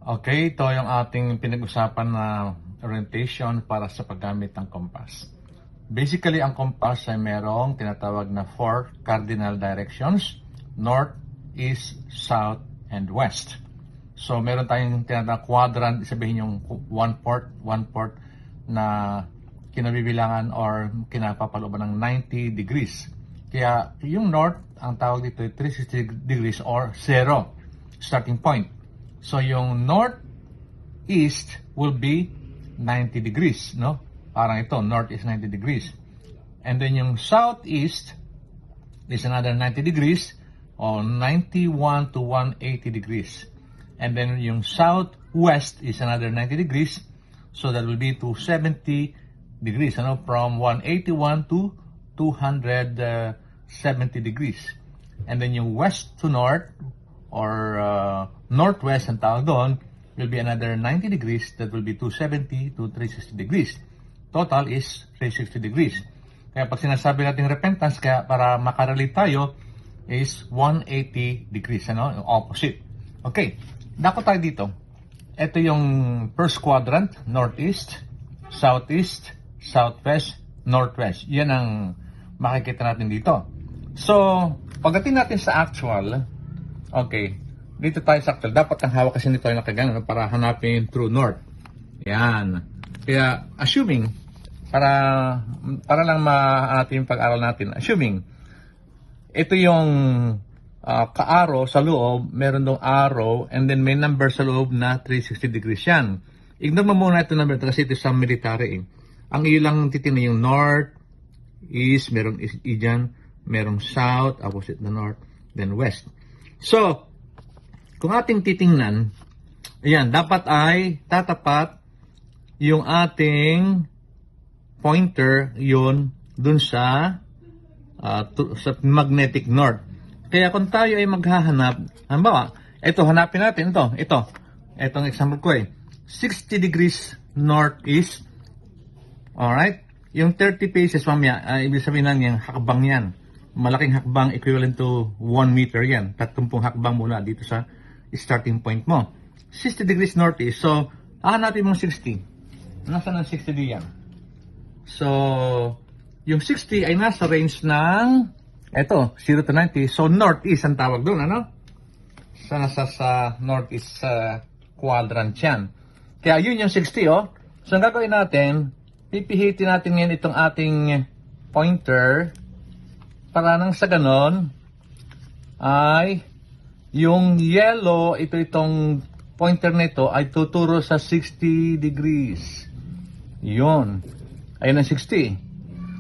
Okay, ito yung ating pinag-usapan na orientation para sa paggamit ng compass. Basically, ang compass ay merong tinatawag na 4 cardinal directions: north, east, south, and west. So, meron tayong tinatawag quadrant, sabihin yung one-fourth na kinabibilangan or kinapapalooban ng 90 degrees. Kaya yung north, ang tawag dito ay 360 degrees or 0, starting point. So, yung northeast will be 90 degrees, no? Parang ito, north is 90 degrees. And then yung southeast is another 90 degrees or 91 to 180 degrees. And then yung southwest is another 90 degrees. So, that will be 270 degrees, ano? From 181 to 270 degrees. And then yung west to north or northwest ang tawag doon will be another 90 degrees. That will be 270 to 360 degrees. Total is 360 degrees. Kaya pag sinasabi natin repentance, kaya para makarelate tayo, is 180 degrees, ano? Yung opposite. Okay, dako tayo dito. Ito yung first quadrant, northeast, southeast, southwest, northwest. Yan ang makikita natin dito. So, pagdating natin sa actual, okay, dito tayo sa actual. Dapat ang hawak kasi nito ay nakagano para hanapin true north. Yan. Kaya, assuming, para lang ating pag-aral natin, assuming, ito yung ka-arrow sa loob, meron dong arrow, and then may number sa loob na 360 degrees yan. Ignore mo muna ito number kasi ito sa military. Ang iyo lang titingnan yung north, east, merong east dyan, merong south, opposite na north, then west. So, kung ating titingnan, ayan, dapat ay tatapat yung ating pointer yun dun sa magnetic north. Kaya kung tayo ay maghahanap, halimbawa, ito, hanapin natin itong example ko 60 degrees northeast. Alright? Yung 30 paces, mamaya, ibig sabihin na yung hakbang yan. Malaking hakbang, equivalent to 1 meter yan. 30 hakbang mula dito sa starting point mo. 60 degrees northeast. So, natin mong 60. Nasaan ang 60 diyan? So, yung 60 ay nasa range ng, eto, 0 to 90. So, northeast ang tawag doon, ano? So, nasa sa northeast quadrant yan. Kaya yun yung 60, oh. So, ang gagawin natin, pipihitin natin ngayon itong ating pointer para nang sa ganon ay yung yellow, itong pointer nito ay tuturo sa 60 degrees. Yun. Ayun ang 60.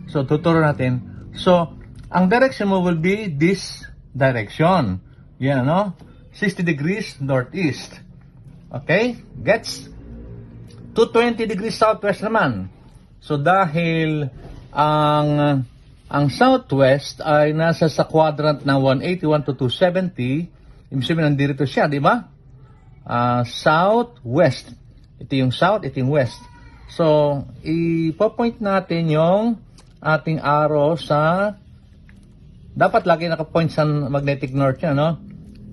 So, tuturo natin. So, ang direction mo will be this direction. Yan, no? 60 degrees northeast. Okay? Gets? 220 degrees southwest naman. So, dahil ang southwest ay nasa sa quadrant ng 181 to 270, ibig sabihin nandito siya, di ba? Southwest. Ito yung south, ito yung west. So, ipo-point natin yung ating arrow sa, dapat lagi nakapoint sa magnetic north yan, no?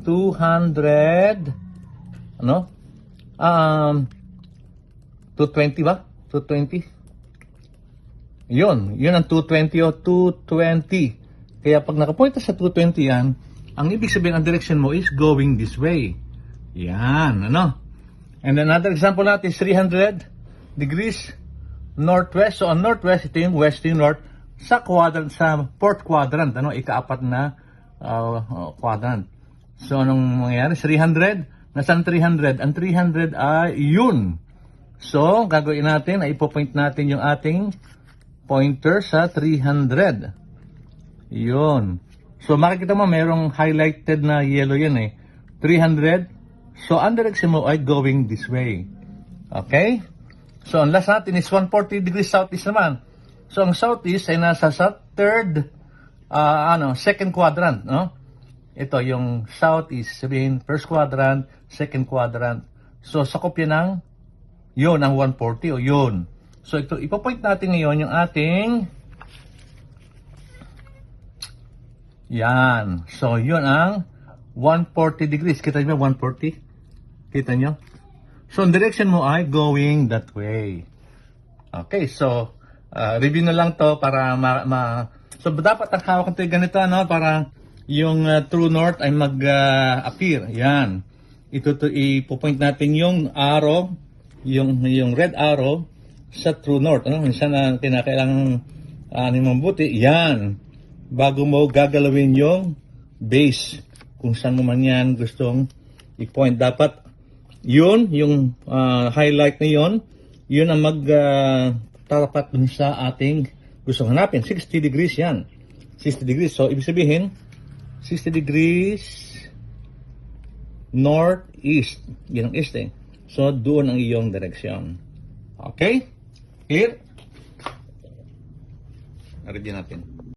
200, ano? 220 ba? 220? Yun ang 220 o 220. Kaya pag nakapunta sa 220 yan, ang ibig sabihin, ang direction mo is going this way. Yan, ano? And another example natin is 300 degrees northwest. So, ang northwest, ito yung west, yung north, sa quadrant, sa fourth quadrant, ano? Ikaapat na quadrant. So, anong mangyayari? 300? Nasaan 300? Ang 300 ay yun. So, gagawin natin, ay ipopoint natin yung ating pointer sa 300. Yun. So, makikita mo, mayroong highlighted na yellow yan 300. So, ang direction mo ay going this way. Okay? So, ang last natin is 140 degrees southeast naman. So, ang southeast ay nasa sa third, second quadrant, no? Ito, yung southeast, sabihin, first quadrant, second quadrant. So, sakop yan ng, yun, ang 140, o yun. So, ito, ipopoint natin ngayon yung ating, yan. So, yun ang 140 degrees. Kita nyo 140? Kita nyo? So, ang direction mo ay going that way. Okay, so, review na lang to para so, dapat ang hawak natin ganito, no? Para yung true north ay mag-appear. Yan. Ipo-point natin yung arrow, yung red arrow sa true north. Ano? Minsan na kinakailangan mabuti. Yan. Bago mo gagalawin yung base. Kung saan mo man yan gustong i-point. Dapat yun, yung highlight na yun ang magtatapat dun sa ating gusto hanapin. 60 degrees yan. 60 degrees. So, ibig sabihin, 60 degrees northeast. Yan ang east eh. So, doon ang iyong direksyon. Okay? Clear? Review natin.